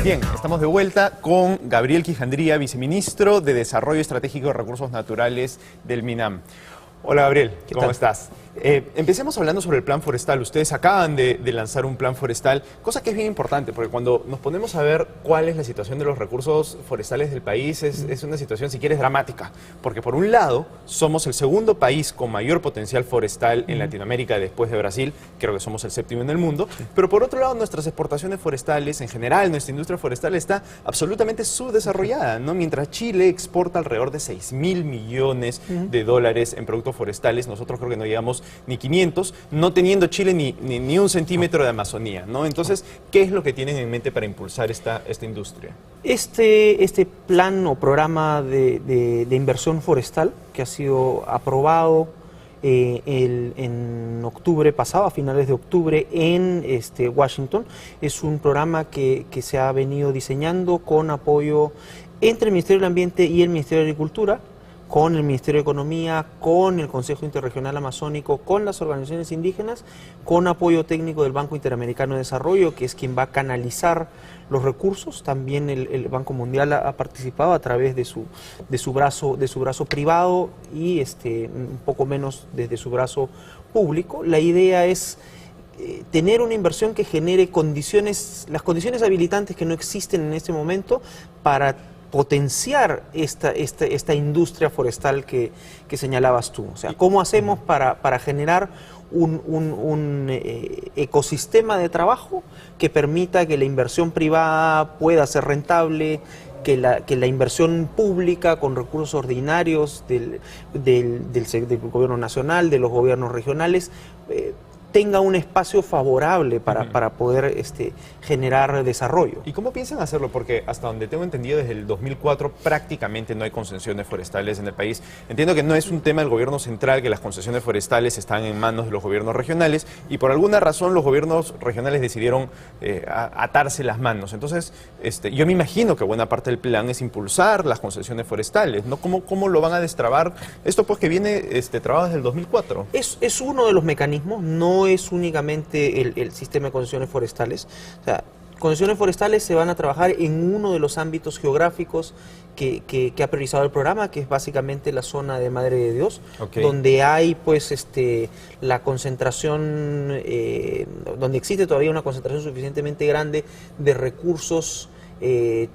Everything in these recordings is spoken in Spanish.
Bien, estamos de vuelta con Gabriel Quijandría, viceministro de Desarrollo Estratégico de Recursos Naturales del MINAM. Hola Gabriel, ¿cómo estás? Empecemos hablando sobre el plan forestal. Ustedes acaban de lanzar un plan forestal, cosa que es bien importante, porque cuando nos ponemos a ver cuál es la situación de los recursos forestales del país, es una situación, si quieres, dramática. Porque por un lado, somos el segundo país con mayor potencial forestal en Latinoamérica después de Brasil, creo que somos el séptimo en el mundo, pero por otro lado, nuestras exportaciones forestales, en general, nuestra industria forestal está absolutamente subdesarrollada, ¿no? Mientras Chile exporta alrededor de 6.000 millones de dólares en productos forestales, nosotros creo que no llegamos ni 500, no teniendo Chile ni un centímetro de Amazonía, ¿no? Entonces, ¿qué es lo que tienen en mente para impulsar esta industria? Este plan o programa de inversión forestal que ha sido aprobado en octubre pasado, a finales de octubre, en Washington, es un programa que se ha venido diseñando con apoyo entre el Ministerio del Ambiente y el Ministerio de Agricultura, con el Ministerio de Economía, con el Consejo Interregional Amazónico, con las organizaciones indígenas, con apoyo técnico del Banco Interamericano de Desarrollo, que es quien va a canalizar los recursos. También el Banco Mundial ha participado a través de su brazo privado y un poco menos desde su brazo público. La idea es tener una inversión que genere las condiciones habilitantes que no existen en este momento para potenciar esta industria forestal que señalabas tú. O sea, ¿cómo hacemos para generar un ecosistema de trabajo que permita que la inversión privada pueda ser rentable, que la inversión pública con recursos ordinarios del gobierno nacional, de los gobiernos regionales, tenga un espacio favorable para poder generar desarrollo? ¿Y cómo piensan hacerlo? Porque hasta donde tengo entendido, desde el 2004 prácticamente no hay concesiones forestales en el país. Entiendo que no es un tema del gobierno central, que las concesiones forestales están en manos de los gobiernos regionales, y por alguna razón los gobiernos regionales decidieron atarse las manos. Entonces, yo me imagino que buena parte del plan es impulsar las concesiones forestales, ¿no? ¿Cómo lo van a destrabar? Esto pues que viene trabado desde el 2004. Es uno de los mecanismos, no es únicamente el sistema de concesiones forestales. O sea, concesiones forestales se van a trabajar en uno de los ámbitos geográficos que ha priorizado el programa, que es básicamente la zona de Madre de Dios, donde hay pues la concentración, donde existe todavía una concentración suficientemente grande de recursos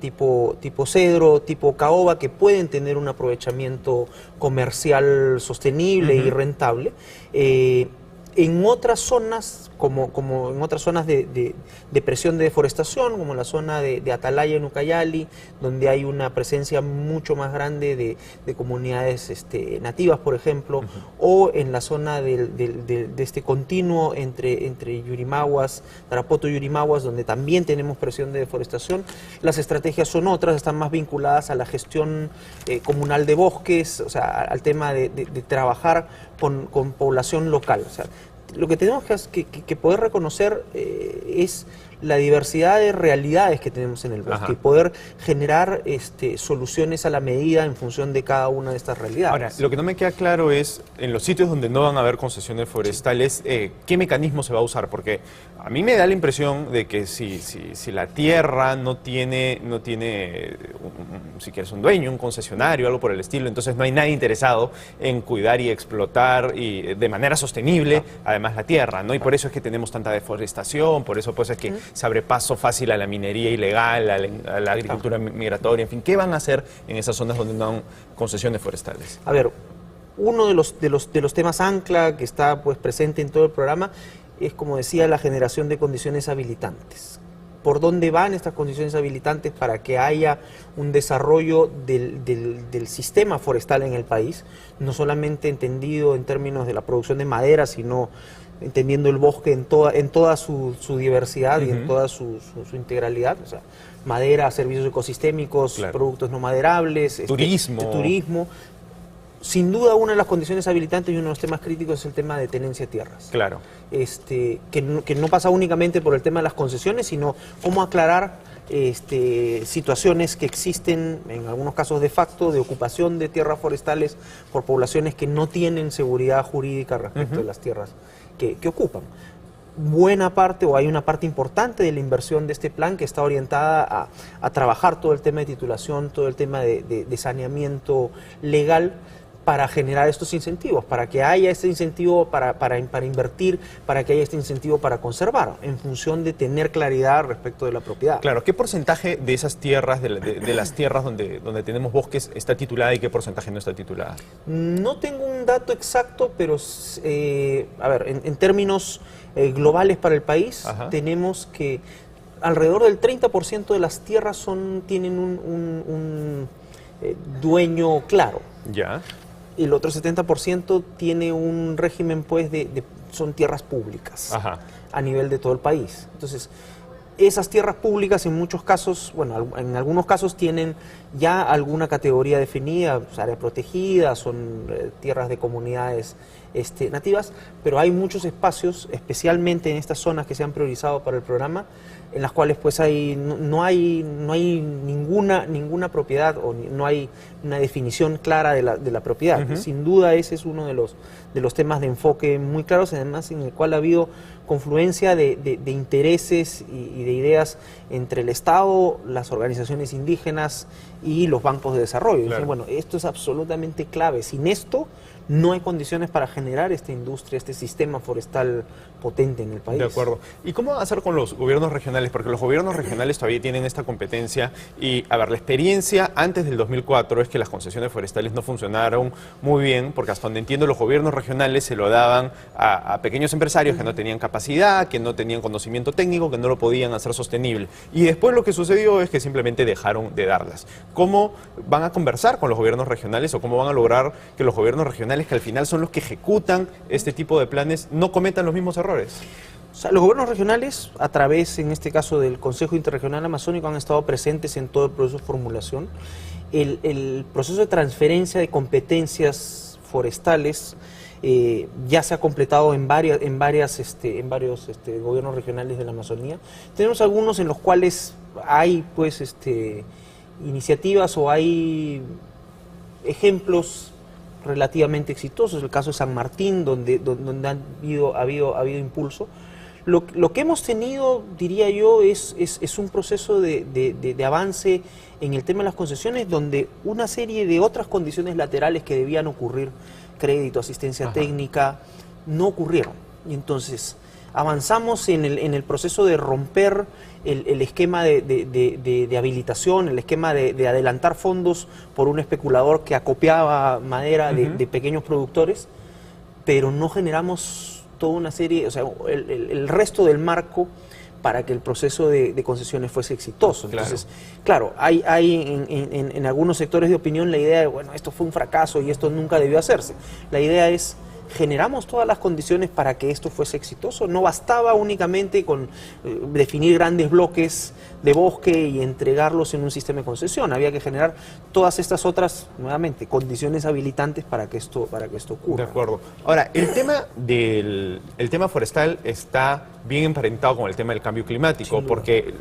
tipo cedro, tipo caoba, que pueden tener un aprovechamiento comercial sostenible y rentable. En otras zonas, como en otras zonas de presión de deforestación, como la zona de Atalaya en Ucayali, donde hay una presencia mucho más grande de comunidades nativas, por ejemplo, o en la zona de este continuo entre Yurimaguas, Tarapoto y Yurimaguas, donde también tenemos presión de deforestación. Las estrategias son otras, están más vinculadas a la gestión comunal de bosques, o sea, al tema de trabajar con población local. O sea, lo que tenemos que poder reconocer es la diversidad de realidades que tenemos en el bosque y poder generar soluciones a la medida en función de cada una de estas realidades. Ahora, lo que no me queda claro es, en los sitios donde no van a haber concesiones forestales, ¿qué mecanismo se va a usar? Porque a mí me da la impresión de que si la tierra no tiene si quieres, un dueño, un concesionario, algo por el estilo, entonces no hay nadie interesado en cuidar y explotar de manera sostenible, además, la tierra, ¿no? Y por eso es que tenemos tanta deforestación, por eso pues es que se abre paso fácil a la minería ilegal, a la agricultura migratoria, en fin. ¿Qué van a hacer en esas zonas donde no hay concesiones forestales? A ver, uno de los temas ancla que está pues presente en todo el programa es, como decía, la generación de condiciones habilitantes. ¿Por dónde van estas condiciones habilitantes para que haya un desarrollo del sistema forestal en el país? No solamente entendido en términos de la producción de madera, sino entendiendo el bosque en toda su diversidad y en toda su integralidad. O sea, madera, servicios ecosistémicos, productos no maderables, turismo. Sin duda, una de las condiciones habilitantes y uno de los temas críticos es el tema de tenencia de tierras. Claro. Que no pasa únicamente por el tema de las concesiones, sino cómo aclarar situaciones que existen, en algunos casos de facto, de ocupación de tierras forestales por poblaciones que no tienen seguridad jurídica respecto de las tierras que ocupan. buena parte o hay una parte importante de la inversión de este plan que está orientada a trabajar todo el tema de titulación, todo el tema de saneamiento legal para generar estos incentivos, para que haya este incentivo para invertir, para que haya este incentivo para conservar, en función de tener claridad respecto de la propiedad. Claro, ¿qué porcentaje de esas tierras, de las tierras donde tenemos bosques, está titulada y qué porcentaje no está titulada? No tengo un dato exacto, pero a ver, en términos globales para el país, Ajá. tenemos que alrededor del 30% de las tierras tienen un dueño claro. Ya. Y el otro 70% tiene un régimen, pues, son tierras públicas. Ajá. A nivel de todo el país. Entonces, esas tierras públicas en muchos casos, bueno, en algunos casos tienen ya alguna categoría definida, pues, área protegida, son tierras de comunidades nativas, pero hay muchos espacios, especialmente en estas zonas que se han priorizado para el programa, en las cuales pues no hay ninguna propiedad o no hay una definición clara de la propiedad. Uh-huh. Sin duda ese es uno de los temas de enfoque muy claros, además en el cual ha habido confluencia de intereses y de ideas entre el Estado, las organizaciones indígenas y los bancos de desarrollo. Claro. Dicen, bueno, esto es absolutamente clave. Sin esto no hay condiciones para generar esta industria, este sistema forestal potente en el país. De acuerdo. ¿Y cómo hacer con los gobiernos regionales? Porque los gobiernos regionales todavía tienen esta competencia y, a ver, la experiencia antes del 2004 es que las concesiones forestales no funcionaron muy bien, porque hasta donde entiendo los gobiernos regionales se lo daban a pequeños empresarios que no tenían capacidad, que no tenían conocimiento técnico, que no lo podían hacer sostenible. Y después lo que sucedió es que simplemente dejaron de darlas. ¿Cómo van a conversar con los gobiernos regionales o cómo van a lograr que los gobiernos regionales, que al final son los que ejecutan este tipo de planes, no cometan los mismos errores? O sea, los gobiernos regionales, a través, en este caso, del Consejo Interregional Amazónico, han estado presentes en todo el proceso de formulación. El proceso de transferencia de competencias forestales ya se ha completado en varios gobiernos regionales de la Amazonía. Tenemos algunos en los cuales hay pues iniciativas o hay ejemplos relativamente exitosos. El caso de San Martín, donde ha habido impulso. Lo que hemos tenido, diría yo, es un proceso de avance en el tema de las concesiones, donde una serie de otras condiciones laterales que debían ocurrir, crédito, asistencia técnica, no ocurrieron. Y entonces avanzamos en el proceso de romper el esquema de habilitación, el esquema de adelantar fondos por un especulador que acopiaba madera de pequeños productores, pero no generamos toda una serie, o sea, el resto del marco para que el proceso de concesiones fuese exitoso. Entonces, claro, hay en algunos sectores de opinión la idea de, bueno, esto fue un fracaso y esto nunca debió hacerse. La idea es, generamos todas las condiciones para que esto fuese exitoso. No bastaba únicamente con definir grandes bloques de bosque y entregarlos en un sistema de concesión. Había que generar todas estas otras, nuevamente, condiciones habilitantes para que esto ocurra. De acuerdo. Ahora, el tema forestal está bien emparentado con el tema del cambio climático, porque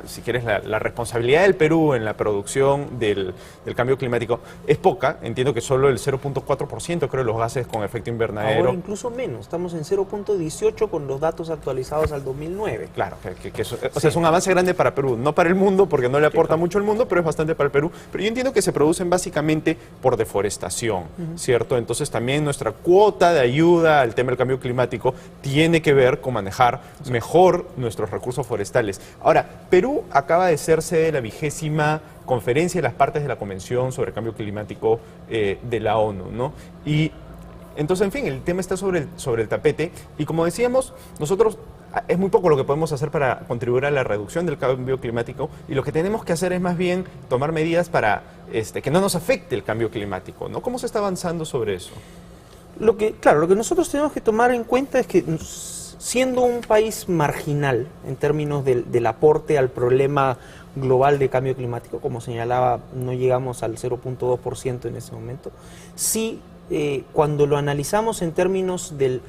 si quieres, la responsabilidad del Perú en la producción del cambio climático es poca. Entiendo que solo el 0.4% creo de los gases con efecto invernadero. Ahora incluso menos, estamos en 0.18 con los datos actualizados al 2009. Claro, o sea, es un avance grande para Perú, no para el mundo, porque no le aporta mucho al mundo, pero es bastante para el Perú. Pero yo entiendo que se producen básicamente por deforestación, ¿cierto? Entonces también nuestra cuota de ayuda al tema del cambio climático tiene que ver con manejar mejor nuestros recursos forestales. Ahora, Perú acaba de ser sede de la 20ª conferencia de las partes de la Convención sobre el Cambio Climático de la ONU, ¿no? Y entonces, en fin, el tema está sobre el tapete y, como decíamos, nosotros es muy poco lo que podemos hacer para contribuir a la reducción del cambio climático, y lo que tenemos que hacer es más bien tomar medidas para que no nos afecte el cambio climático, ¿no? ¿Cómo se está avanzando sobre eso? Lo que nosotros tenemos que tomar en cuenta es que, siendo un país marginal en términos del aporte al problema global de cambio climático, como señalaba, no llegamos al 0.2% en ese momento, sí, cuando lo analizamos en términos de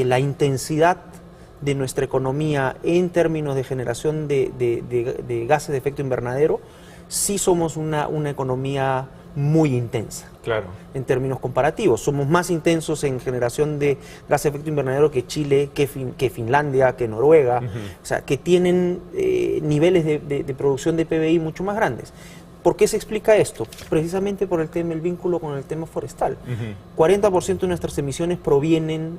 la intensidad de nuestra economía en términos de generación de gases de efecto invernadero, sí somos una economía muy intensa. Claro. En términos comparativos, somos más intensos en generación de gas de efecto invernadero que Chile, que Finlandia, que Noruega, o sea, que tienen niveles de producción de PBI mucho más grandes. ¿Por qué se explica esto? Precisamente por el vínculo con el tema forestal. 40% de nuestras emisiones provienen,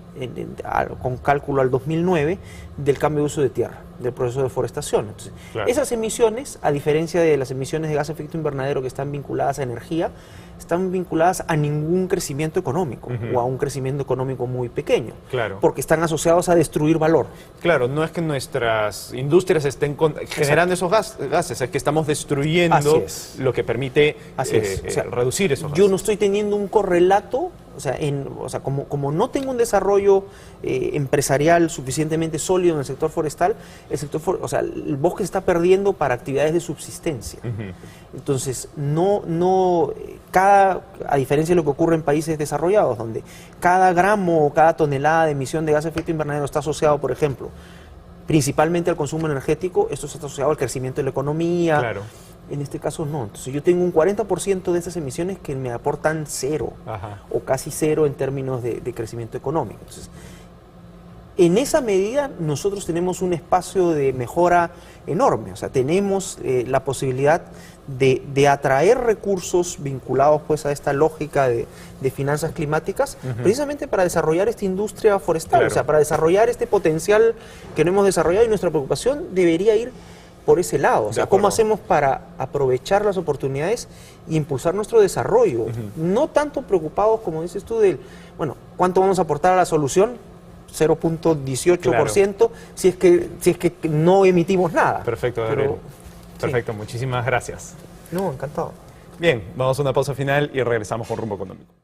con cálculo al 2009, del cambio de uso de tierra, del proceso de deforestación. Entonces, claro, esas emisiones, a diferencia de las emisiones de gas de efecto invernadero que están vinculadas a energía, están vinculadas a ningún crecimiento económico o a un crecimiento económico muy pequeño, claro, porque están asociados a destruir valor. Claro, no es que nuestras industrias estén generando esos gases, es que estamos destruyendo lo que permite reducir esos gases. Yo no estoy teniendo un correlato, como no tengo un desarrollo empresarial suficientemente sólido en el sector forestal, el bosque se está perdiendo para actividades de subsistencia. Entonces, a diferencia de lo que ocurre en países desarrollados, donde cada gramo o cada tonelada de emisión de gas de efecto invernadero está asociado, por ejemplo, principalmente al consumo energético, esto está asociado al crecimiento de la economía. Claro. En este caso no. Entonces yo tengo un 40% de estas emisiones que me aportan cero, o casi cero en términos de crecimiento económico. Entonces, en esa medida nosotros tenemos un espacio de mejora enorme, o sea, tenemos la posibilidad de atraer recursos vinculados pues a esta lógica de finanzas climáticas, precisamente para desarrollar esta industria forestal, claro, o sea, para desarrollar este potencial que no hemos desarrollado, y nuestra preocupación debería ir por ese lado. O sea, ¿cómo hacemos para aprovechar las oportunidades y impulsar nuestro desarrollo? No tanto preocupados, como dices tú, ¿cuánto vamos a aportar a la solución? 0.18%, claro, si es que no emitimos nada. Perfecto, Gabriel. Perfecto, muchísimas gracias. No, encantado. Bien, vamos a una pausa final y regresamos con Rumbo Económico.